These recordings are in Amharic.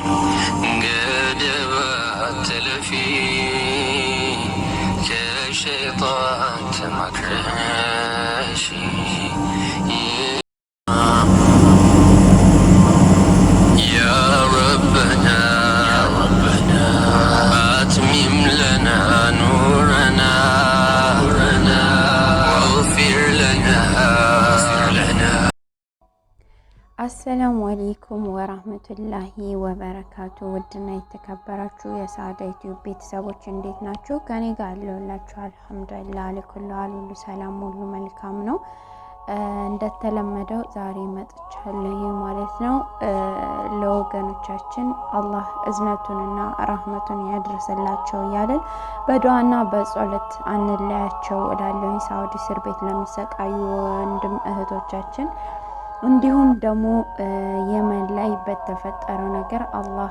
قدبت تلفي كشيطان تمكرشي يا ربنا أتمم لنا نورنا واغفر لنا. አሰላሙ አለይኩም ወራህመቱላሂ ወበረካቱ። ውድና የተከበራችሁ የሳዳ ዩቲዩብ ቤተሰቦች እንዴት ናችሁ? ከኔ ጋር አለሁላችሁ አልሐምዱሊላህ። ለኩሉ ሁሉ ሰላም ሁሉ መልካም ነው። እንደተለመደው ዛሬ መጥቻለሁ ማለት ነው። ለወገኖቻችን አላህ እዝነቱንና ረህመቱን ያድርስላቸው እያልን በዱዓና በጸሎት አንለያቸው እላለሁ። ሳውዲ እስር ቤት ለሚሰቃዩ ወንድም እህቶቻችን እንዲሁም ደግሞ የመን ላይ በተፈጠረው ነገር አላህ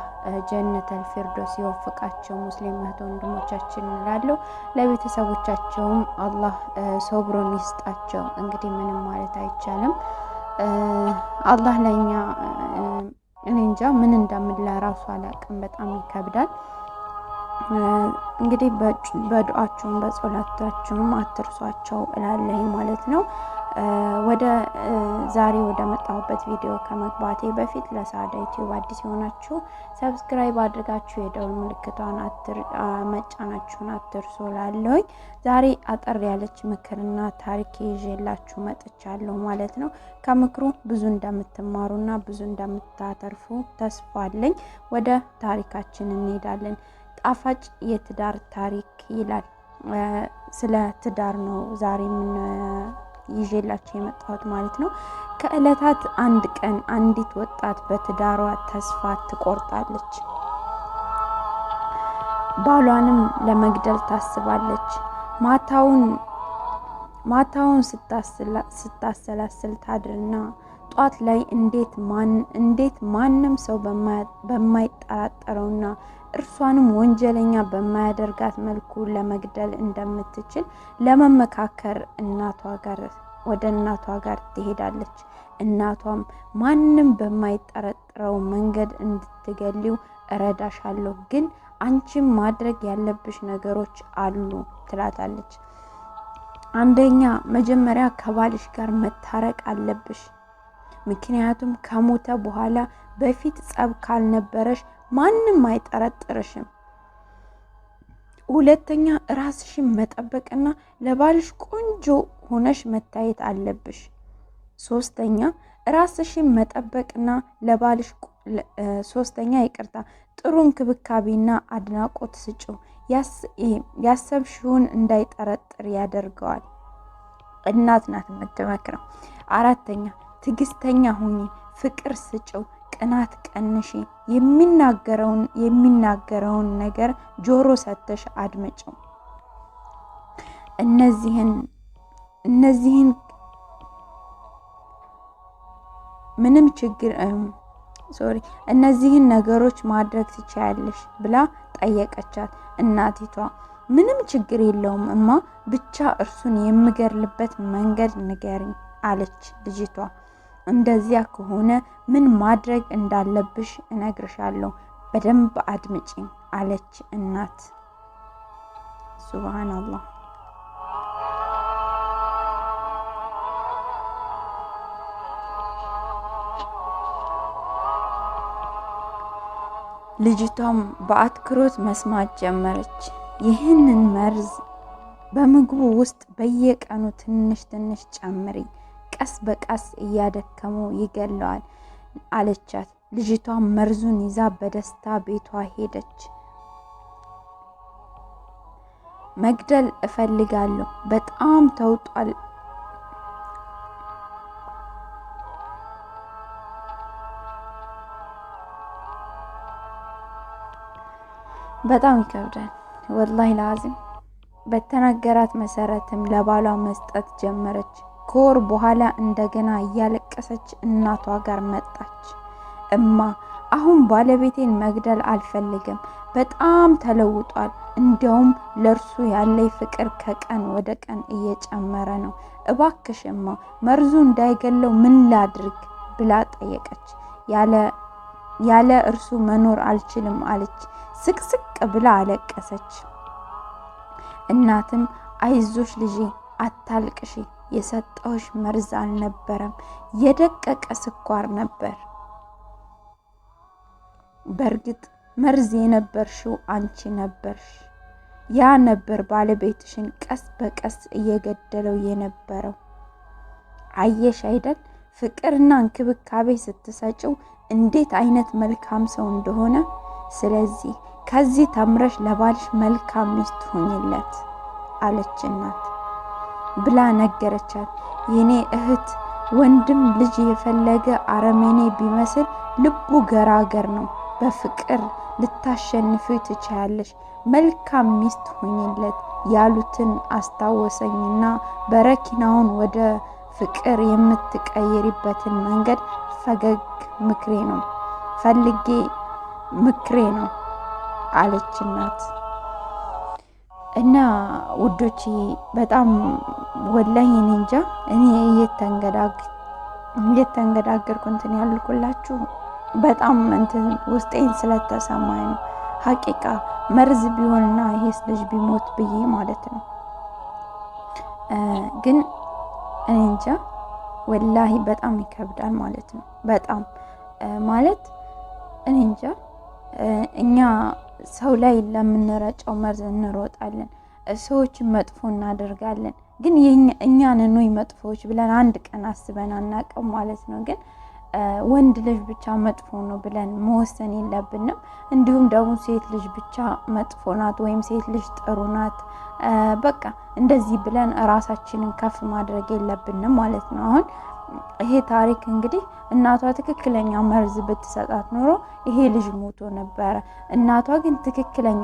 ጀነተል ፊርዶስ ይወፍቃቸው ሙስሊም እህት ወንድሞቻችን እንላለሁ። ለቤተሰቦቻቸውም አላህ ሶብሩን ይስጣቸው። እንግዲህ ምንም ማለት አይቻልም። አላህ ለኛ እኔ እንጃ ምን እንደምላ ራሱ አላቅም። በጣም ይከብዳል። እንግዲህ በዱዓችሁም በጸሎታችሁም አትርሷቸው እላለሁ ማለት ነው። ወደ ዛሬ ወደ መጣሁበት ቪዲዮ ከመግባቴ በፊት ለሳዳ ዩቲዩብ አዲስ የሆናችሁ ሰብስክራይብ አድርጋችሁ የደወል ምልክቷን መጫናችሁን አትርሱ እላለሁኝ። ዛሬ አጠር ያለች ምክርና ታሪክ ይዤላችሁ መጥቻለሁ ማለት ነው። ከምክሩ ብዙ እንደምትማሩና ብዙ እንደምታተርፉ ተስፋ አለኝ። ወደ ታሪካችን እንሄዳለን። ጣፋጭ የትዳር ታሪክ ይላል። ስለ ትዳር ነው ዛሬ ይዤላችሁ የመጣሁት ማለት ነው። ከእለታት አንድ ቀን አንዲት ወጣት በትዳሯ ተስፋ ትቆርጣለች። ባሏንም ለመግደል ታስባለች። ማታውን ስታሰላስል ታድርና ጧት ላይ እንዴት ማንም ሰው በማይጠራጠረውና እርሷንም ወንጀለኛ በማያደርጋት መልኩ ለመግደል እንደምትችል ለመመካከር ወደ እናቷ ጋር ትሄዳለች። እናቷም ማንም በማይጠረጥረው መንገድ እንድትገሊው እረዳሻለሁ፣ ግን አንቺም ማድረግ ያለብሽ ነገሮች አሉ ትላታለች። አንደኛ፣ መጀመሪያ ከባልሽ ጋር መታረቅ አለብሽ። ምክንያቱም ከሞተ በኋላ በፊት ጸብ ካልነበረሽ ማንም አይጠረጥርሽም። ሁለተኛ፣ ራስሽን መጠበቅና ለባልሽ ቆንጆ ሆነሽ መታየት አለብሽ። ሶስተኛ፣ ራስሽን መጠበቅና ለባልሽ ጥሩ እንክብካቤና አድናቆት ስጪው። ያሰብሽውን እንዳይጠረጥር ያደርገዋል። እናት ናት የምትመክረው። አራተኛ፣ ትዕግስተኛ ሁኚ፣ ፍቅር ስጪው፣ ቅናት ቀንሺ። የሚናገረውን ነገር ጆሮ ሰተሽ አድምጪው። እነዚህን ነገሮች ማድረግ ትችያለሽ ብላ ጠየቀቻት። እናቲቷ ምንም ችግር የለውም እማ፣ ብቻ እርሱን የምገርልበት መንገድ ንገሪኝ አለች ልጅቷ። እንደዚያ ከሆነ ምን ማድረግ እንዳለብሽ እነግርሻለሁ፣ በደንብ አድምጪኝ አለች እናት። ሱብሃንአላህ። ልጅቷም በአትኩሮት መስማት ጀመረች። ይህንን መርዝ በምግቡ ውስጥ በየቀኑ ትንሽ ትንሽ ጨምሪ፣ ቀስ በቀስ እያደከሙ ይገለዋል አለቻት። ልጅቷ መርዙን ይዛ በደስታ ቤቷ ሄደች። መግደል እፈልጋለሁ፣ በጣም ተውጧል። በጣም ይከብዳል ወላሂ ላዚም። በተነገራት መሰረትም ለባሏ መስጠት ጀመረች። ከወር በኋላ እንደገና እያለቀሰች እናቷ ጋር መጣች። እማ፣ አሁን ባለቤቴን መግደል አልፈልግም፣ በጣም ተለውጧል። እንዲያውም ለርሱ ያለኝ ፍቅር ከቀን ወደ ቀን እየጨመረ ነው። እባክሽ እማ፣ መርዙ እንዳይገለው ምን ላድርግ ብላ ጠየቀች። ያለ እርሱ መኖር አልችልም አለች። ስቅስቅ ብላ አለቀሰች። እናትም አይዞሽ ልጄ አታልቅሺ፣ የሰጠውሽ መርዝ አልነበረም፣ የደቀቀ ስኳር ነበር። በእርግጥ መርዝ የነበርሽው አንቺ ነበርሽ። ያ ነበር ባለቤትሽን ቀስ በቀስ እየገደለው የነበረው። አየሽ አይደል ፍቅርና እንክብካቤ ስትሰጪው እንዴት አይነት መልካም ሰው እንደሆነ። ስለዚህ ከዚህ ተምረሽ ለባልሽ መልካም ሚስት ሁኝለት አለች እናት ብላ ነገረቻት። የኔ እህት ወንድም ልጅ የፈለገ አረመኔ ቢመስል ልቡ ገራገር ነው። በፍቅር ልታሸንፊው ትችያለሽ። መልካም ሚስት ሁኝለት ያሉትን አስታወሰኝና በረኪናውን ወደ ፍቅር የምትቀይሪበትን መንገድ ፈልጌ ምክሬ ነው አለች እናት። እና ውዶች በጣም ወላሂ እኔ እንጃ እኔ እየተንገዳገርኩ እንትን ያልኩላችሁ በጣም እንትን ውስጤን ስለተሰማኝ ነው። ሀቂቃ መርዝ ቢሆንና ይሄስ ልጅ ቢሞት ብዬ ማለት ነው። ግን እኔ እንጃ ወላሂ በጣም ይከብዳል ማለት ነው። በጣም ማለት እኔ እንጃ እኛ ሰው ላይ ለምንረጨው መርዝ እንሮጣለን፣ ሰዎችን መጥፎ እናደርጋለን። ግን እኛን ነው መጥፎዎች ብለን አንድ ቀን አስበን አናውቅም ማለት ነው። ግን ወንድ ልጅ ብቻ መጥፎ ነው ብለን መወሰን የለብንም። እንዲሁም ደግሞ ሴት ልጅ ብቻ መጥፎ ናት ወይም ሴት ልጅ ጥሩ ናት በቃ እንደዚህ ብለን ራሳችንን ከፍ ማድረግ የለብንም ማለት ነው። አሁን ይሄ ታሪክ እንግዲህ እናቷ ትክክለኛ መርዝ ብትሰጣት ኖሮ ይሄ ልጅ ሞቶ ነበረ። እናቷ ግን ትክክለኛ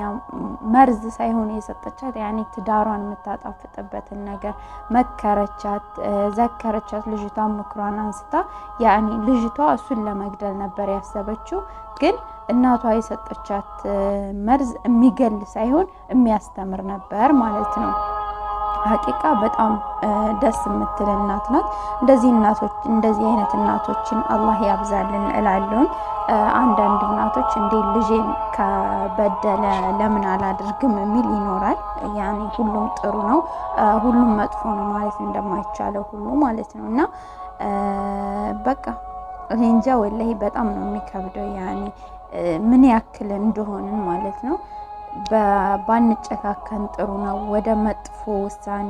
መርዝ ሳይሆን የሰጠቻት ያኔ ትዳሯን የምታጣፍጥበትን ነገር መከረቻት፣ ዘከረቻት። ልጅቷን ምክሯን አንስታ ያኔ ልጅቷ እሱን ለመግደል ነበር ያሰበችው። ግን እናቷ የሰጠቻት መርዝ የሚገል ሳይሆን የሚያስተምር ነበር ማለት ነው። ሀቂቃ በጣም ደስ የምትል እናት ናት። እንደዚህ አይነት እናቶችን አላህ ያብዛልን እላለሁ። አንዳንድ እናቶች እንዴ ልጄን ከበደለ ለምን አላደርግም የሚል ይኖራል። ያኔ ሁሉም ጥሩ ነው ሁሉም መጥፎ ነው ማለት እንደማይቻለው ሁሉ ማለት ነው። እና በቃ እኔ እንጃ ወላሂ በጣም ነው የሚከብደው። ያኔ ምን ያክል እንደሆንን ማለት ነው። ባንጨካከን ጥሩ ነው። ወደ መጥፎ ውሳኔ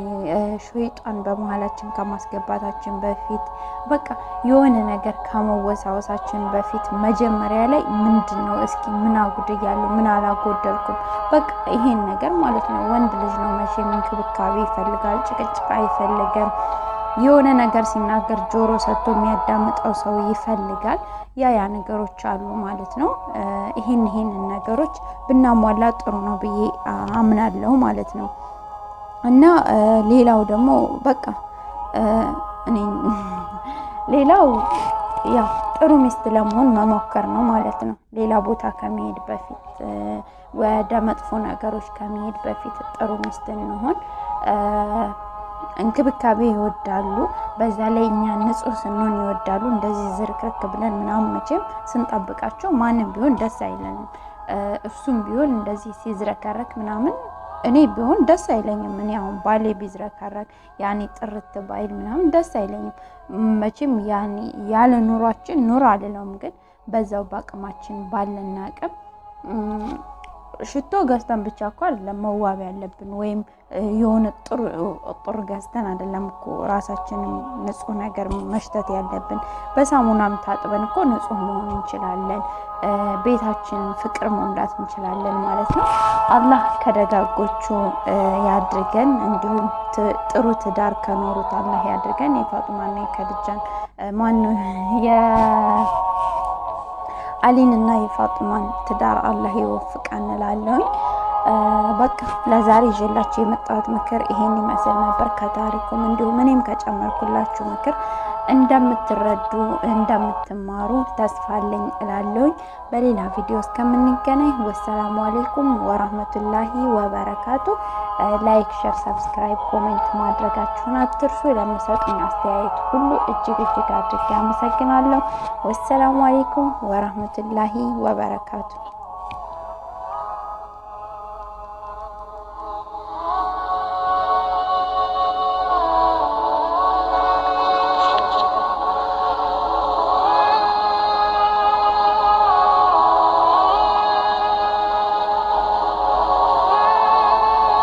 ሸይጣን በመሀላችን ከማስገባታችን በፊት በቃ የሆነ ነገር ከመወሳወሳችን በፊት መጀመሪያ ላይ ምንድነው እስኪ ምን አጉድያለሁ ምን አላጎደልኩም በቃ ይሄን ነገር ማለት ነው። ወንድ ልጅ ነው መቼም እንክብካቤ ይፈልጋል፣ ጭቅጭቅ አይፈልግም። የሆነ ነገር ሲናገር ጆሮ ሰጥቶ የሚያዳምጠው ሰው ይፈልጋል። ያ ነገሮች አሉ ማለት ነው። ይሄን ነገሮች ብናሟላ ጥሩ ነው ብዬ አምናለሁ ማለት ነው። እና ሌላው ደግሞ በቃ ሌላው ያው ጥሩ ሚስት ለመሆን መሞከር ነው ማለት ነው። ሌላ ቦታ ከመሄድ በፊት ወደ መጥፎ ነገሮች ከመሄድ በፊት ጥሩ ሚስት እንሆን። እንክብካቤ ይወዳሉ። በዛ ላይ እኛ ንጹህ ስንሆን ይወዳሉ። እንደዚህ ዝርክርክ ብለን ምናምን መቼም ስንጠብቃቸው ማንም ቢሆን ደስ አይለንም። እሱም ቢሆን እንደዚህ ሲዝረከረክ ምናምን እኔ ቢሆን ደስ አይለኝም። እኔ አሁን ባሌ ቢዝረከረክ ያኔ ጥርት ባይል ምናምን ደስ አይለኝም። መቼም ያኔ ያለ ኑሯችን ኑሮ አልለውም፣ ግን በዛው በአቅማችን ባለን አቅም ሽቶ ገዝተን ብቻ እኮ አይደለም መዋብ ያለብን፣ ወይም የሆነ ጥሩ ገዝተን አይደለም እኮ ራሳችንን ንጹህ ነገር መሽተት ያለብን። በሳሙናም ታጥበን እኮ ንጹህ መሆን እንችላለን። ቤታችንን ፍቅር መሙላት እንችላለን ማለት ነው። አላህ ከደጋጎቹ ያድርገን። እንዲሁም ጥሩ ትዳር ከኖሩት አላህ ያድርገን። የፋጡማና የከድጃን አሊን እና የፋጡማን ትዳር አላህ ይወፍቀን እላለሁኝ። በቃ ለዛሬ ይዤላችሁ የመጣሁት ምክር ይሄን ይመስል ነበር። ከታሪኩም እንዲሁም እኔም ከጨመርኩላችሁ ምክር እንደምትረዱ እንደምትማሩ ተስፋ አለኝ እላለሁኝ። በሌላ ቪዲዮ እስከምንገናኝ ወሰላሙ አለይኩም ወራህመቱላሂ ወበረካቱ። ላይክ፣ ሼር፣ ሰብስክራይብ፣ ኮሜንት ማድረጋችሁን አትርሱ። ለምሰጡኝ አስተያየት ሁሉ እጅግ አድርጌ አመሰግናለሁ። ወሰላሙ አለይኩም ወራህመቱላሂ ወበረካቱ።